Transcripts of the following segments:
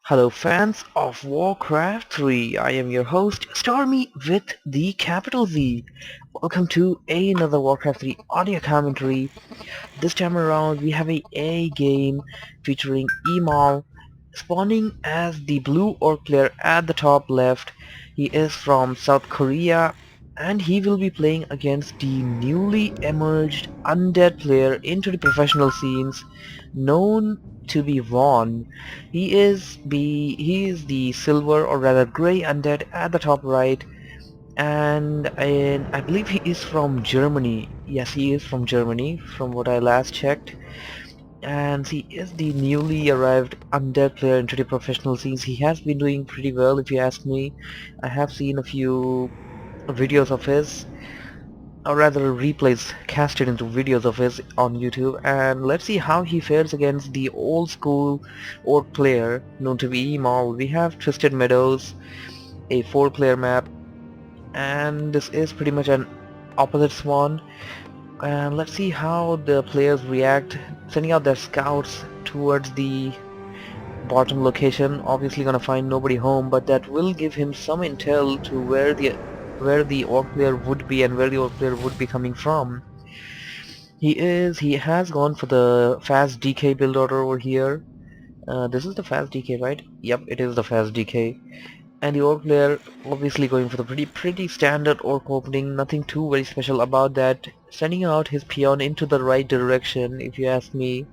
Hello fans of Warcraft 3, I am your host Stormy with the capital Z. Welcome to another Warcraft 3 audio commentary. This time around we have a game featuring Emal spawning as the blue orc player at the top left. He is from South Korea and he will be playing against the newly emerged Undead player into the professional scenes known to be Vaughn. He is the silver or rather grey Undead at the top right, and I believe he is from Germany. Yes, he is from Germany from what I last checked, and he is the newly arrived Undead player into the professional scenes. He has been doing pretty well if you ask me. I have seen a few videos of his, or rather replays casted into videos of his on YouTube, and let's see how he fares against the old school orc player known to be Emal. We have Twisted Meadows, a 4-player map, and this is pretty much an opposite spawn. And let's see how the players react, sending out their scouts towards the bottom location. Obviously gonna find nobody home, but that will give him some intel to where the orc player would be and where the orc player would be coming from. He has gone for the fast DK build order over here. This is the fast DK, right? Yep, it is the fast DK. And the orc player obviously going for the pretty standard orc opening, nothing too very special about that. Sending out his peon into the right direction, if you ask me.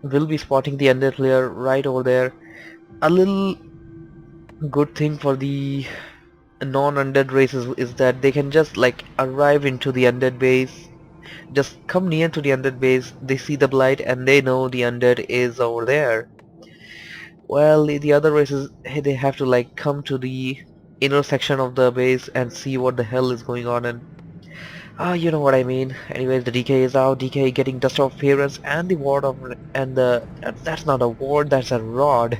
Will be spotting the undead player right over there. A little good thing for the non-undead races is that they can just like arrive into the undead base, just come near to the undead base, they see the blight and they know the undead is over there. Well, the other races, hey, they have to like come to the inner section of the base and see what the hell is going on, and you know what I mean. Anyways, the DK is out, DK getting dust of appearance and the ward of and the that's not a ward, that's a rod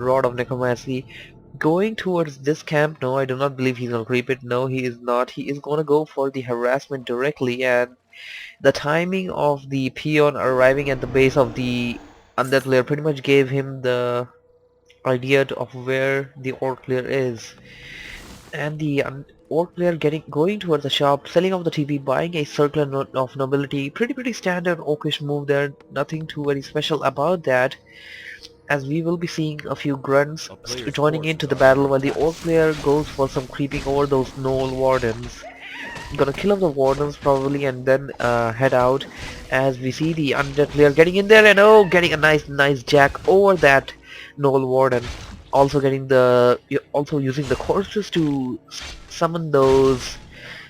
of necromancy. Going towards this camp, no, I do not believe he's gonna creep it. No, he is not. He is gonna go for the harassment directly, and the timing of the peon arriving at the base of the undead player pretty much gave him the idea of where the orc player is. And the orc player going towards the shop, selling off the TV, buying a circle of nobility. Pretty standard orcish move there. Nothing too very special about that, as we will be seeing a few grunts joining into the battle while the orc player goes for some creeping over those gnoll wardens. Gonna kill off the wardens probably and then head out, as we see the undead player getting in there and oh, getting a nice jack over that gnoll warden. Also getting also using the corpses to summon those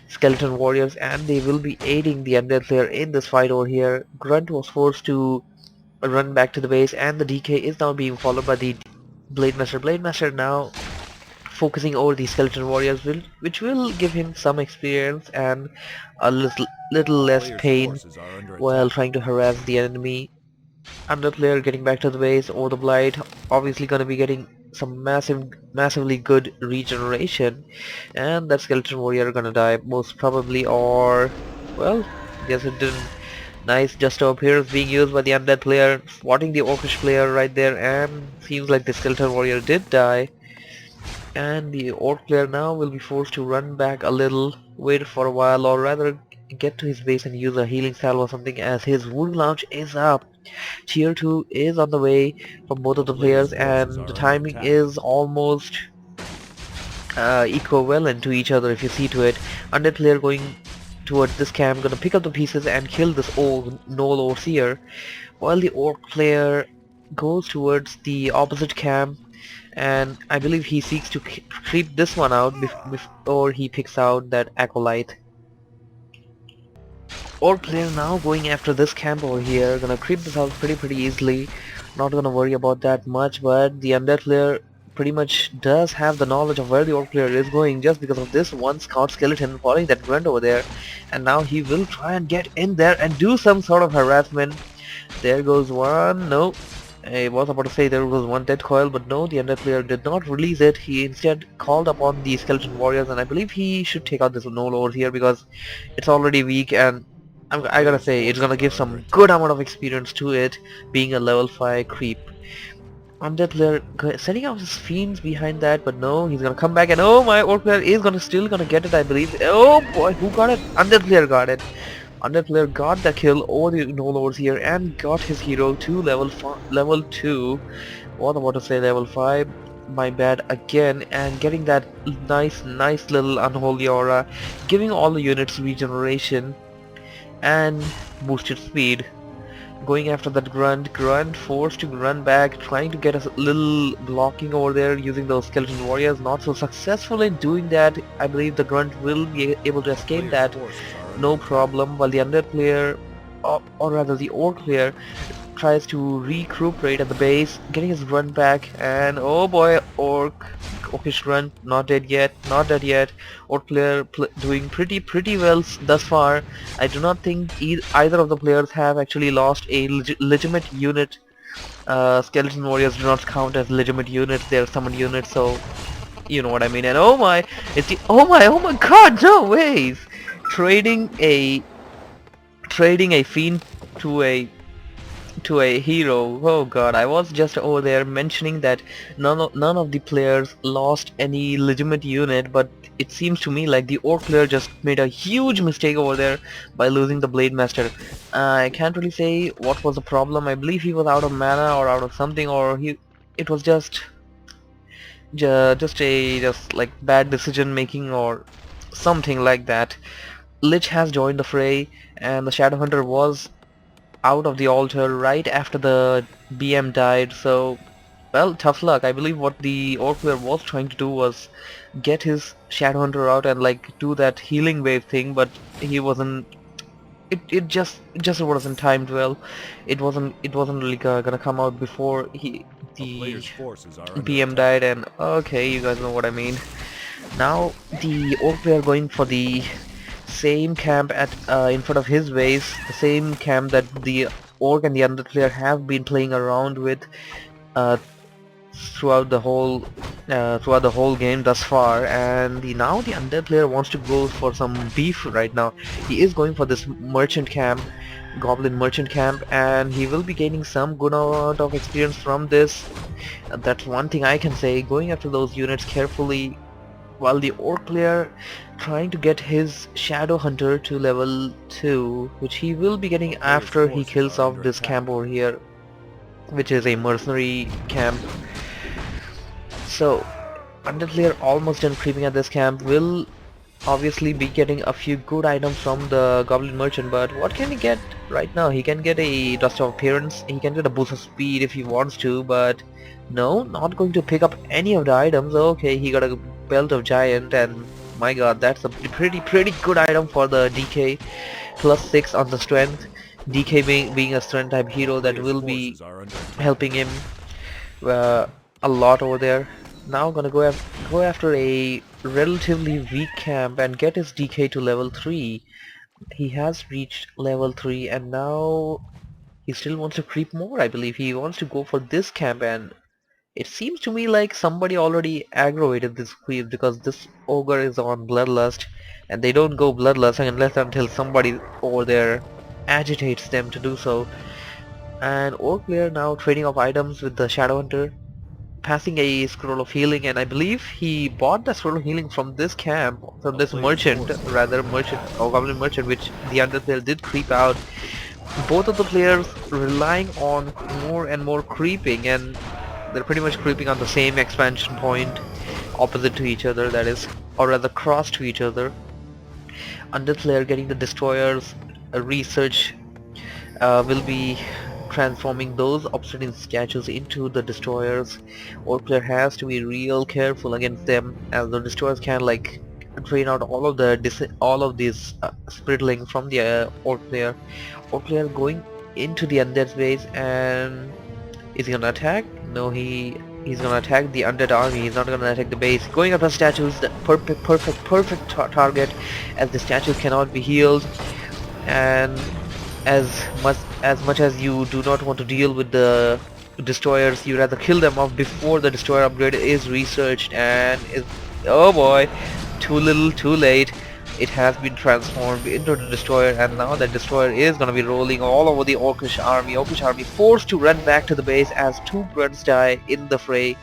skeleton warriors, and they will be aiding the undead player in this fight over here. Grunt was forced to run back to the base, and the DK is now being followed by the Blade Master. Blade Master now focusing over the skeleton warriors, which will give him some experience and a little less pain while trying to harass the enemy. Under player getting back to the base or the blight, obviously gonna be getting some massively good regeneration, and that skeleton warrior gonna die most probably, or well, guess it didn't. Nice just appearance being used by the undead player, spotting the orcish player right there, and seems like the skeleton warrior did die. And the orc player now will be forced to run back a little, wait for a while, or rather get to his base and use a healing salve or something, as his wound launch is up. Tier 2 is on the way for both of the players, and the timing is almost equivalent to each other if you see to it. Undead player going towards this camp, gonna pick up the pieces and kill this old Gnoll Overseer, while the orc player goes towards the opposite camp, and I believe he seeks to creep this one out before he picks out that acolyte. Orc player now going after this camp over here, gonna creep this out pretty easily, not gonna worry about that much, but the undead player pretty much does have the knowledge of where the orc player is going just because of this one scout skeleton following that grunt over there, and now he will try and get in there and do some sort of harassment. There goes one, no, I was about to say there was one dead coil, but no, the undead player did not release it. He instead called upon the skeleton warriors, and I believe he should take out this gnoll over here because it's already weak, and I gotta say it's gonna give some good amount of experience to it being a level 5 creep. Undead player setting up his fiends behind that, but no, he's gonna come back and oh my, Orc player is still gonna get it, I believe. Oh boy, who got it? Undead player got it. Undead player got the kill over the no lords here and got his hero to level 2. What about to say level 5? My bad again, and getting that nice little unholy aura, giving all the units regeneration and boosted speed. Going after that grunt forced to run back, trying to get a little blocking over there using those skeleton warriors, not so successful in doing that. I believe the grunt will be able to escape that, no problem, while the undead player, or rather the orc player, tries to recuperate at the base, getting his grunt back, and oh boy, orcish grunt, not dead yet, not dead yet. Orc player doing pretty well thus far. I do not think either of the players have actually lost a legitimate unit. Skeleton warriors do not count as legitimate units, they are summoned units, so you know what I mean. And oh my, it's the oh my god, no ways! Trading a fiend to a hero. Oh god, I was just over there mentioning that none of the players lost any legitimate unit, but it seems to me like the orc player just made a huge mistake over there by losing the blade master. I can't really say what was the problem. I believe he was out of mana or out of something, or it was just like bad decision making or something like that. Lich has joined the fray, and the Shadow Hunter was out of the altar right after the BM died, so well, tough luck. I believe what the orc player was trying to do was get his Shadow Hunter out and like do that healing wave thing, but he wasn't. It just wasn't timed well. It wasn't really gonna come out before the BM died, and okay, you guys know what I mean. Now the orc player going for the same camp at in front of his base, the same camp that the orc and the undead player have been playing around with uh, throughout the whole game thus far, and now the undead player wants to go for some beef right now. He is going for this merchant camp, goblin merchant camp, and he will be gaining some good amount of experience from this. That's one thing I can say, going after those units carefully, while the orc player trying to get his Shadow Hunter to level 2, which he will be getting after he kills off this camp over here, which is a mercenary camp. So Undead player almost done creeping at this camp, will obviously be getting a few good items from the goblin merchant, but what can he get right now? He can get a dust of appearance, he can get a boost of speed if he wants to, but no, not going to pick up any of the items. Okay, he got a belt of giant, and my god, that's a pretty good item for the DK. +6 on the strength, DK being a strength type hero, that will be helping him a lot over there. Now gonna go after a relatively weak camp and get his DK to level 3. He has reached level 3, and now he still wants to creep more. I believe he wants to go for this camp, and it seems to me like somebody already aggravated this creep, because this ogre is on bloodlust, and they don't go bloodlust unless until somebody over there agitates them to do so. And orc player now trading off items with the Shadow Hunter, passing a scroll of healing, and I believe he bought the scroll of healing from this camp, from this merchant or goblin merchant, which the undead player did creep out. Both of the players relying on more and more creeping, and they're pretty much creeping on the same expansion point, opposite to each other, that is, or rather cross to each other. Undead player getting the destroyers, research will be transforming those obsidian statues into the destroyers. Orc player has to be real careful against them, as the destroyers can like drain out all of these spiritling from the orc player. Orc player going into the undead base, and is he gonna attack? No, he's gonna attack the undead army. He's not gonna attack the base. Going after statues, the perfect target, as the statues cannot be healed, and as much as you do not want to deal with the destroyers, you rather kill them off before the destroyer upgrade is researched, and is, oh boy, too little too late. it has been transformed into the destroyer, and now that destroyer is gonna be rolling all over the Orcish army. Orcish army forced to run back to the base as 2 grunts die in the fray,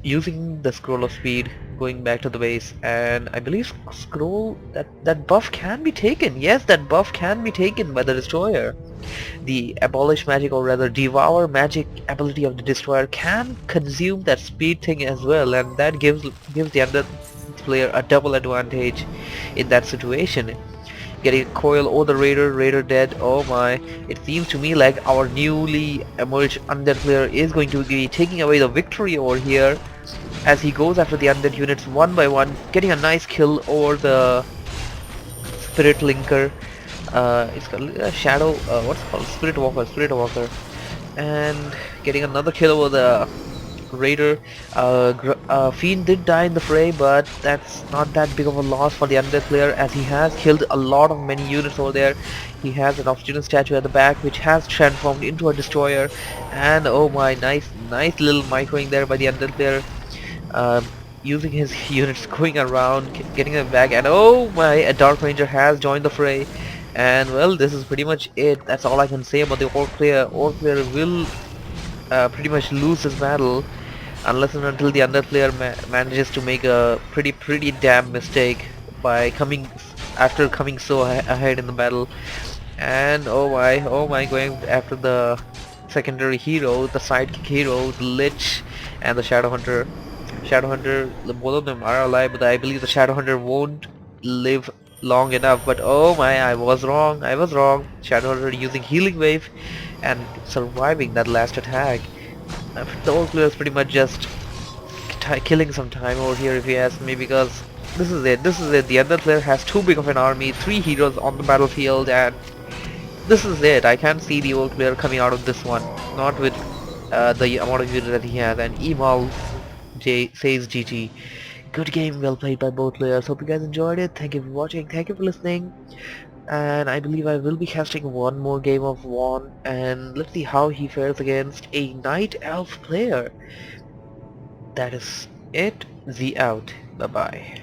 using the scroll of speed, going back to the base. And I believe scroll, that buff can be taken. Yes, that buff can be taken by the destroyer. The abolish magic, or rather devour magic ability of the destroyer can consume that speed thing as well, and that gives the other player a double advantage in that situation. Getting a coil or the raider dead. Oh my, it seems to me like our newly emerged undead player is going to be taking away the victory over here, as he goes after the undead units one by one, getting a nice kill over the spirit linker. It's called shadow, what's it called, spirit walker, and getting another kill over the raider. Fiend did die in the fray, but that's not that big of a loss for the undead player, as he has killed a lot of many units over there. He has an oxygen statue at the back which has transformed into a destroyer, and oh my, nice little microing there by the undead player. Um, Using his units, going around, getting them back, and oh my, a Dark Ranger has joined the fray. And well, this is pretty much it. That's all I can say about the Orc player. Orc player will pretty much lose this battle unless and until the Undead player manages to make a pretty damn mistake by coming so ahead in the battle. And oh my, going after the secondary hero, the sidekick hero, the Lich, and the Shadowhunter. Shadowhunter, both of them are alive, but I believe the Shadowhunter won't live long enough. But oh my, I was wrong. Shadowhunter using healing wave and surviving that last attack. The old player is pretty much just killing some time over here, if you ask me, because this is it. The other player has too big of an army, 3 heroes on the battlefield, and this is it. I can't see the old player coming out of this one, not with the amount of units that he has. And Emal says GG. Good game, well played by both players. Hope you guys enjoyed it. Thank you for watching, thank you for listening, and I believe I will be casting one more game of Vaughn, and let's see how he fares against a Night Elf player. That is it. Z out. Bye bye.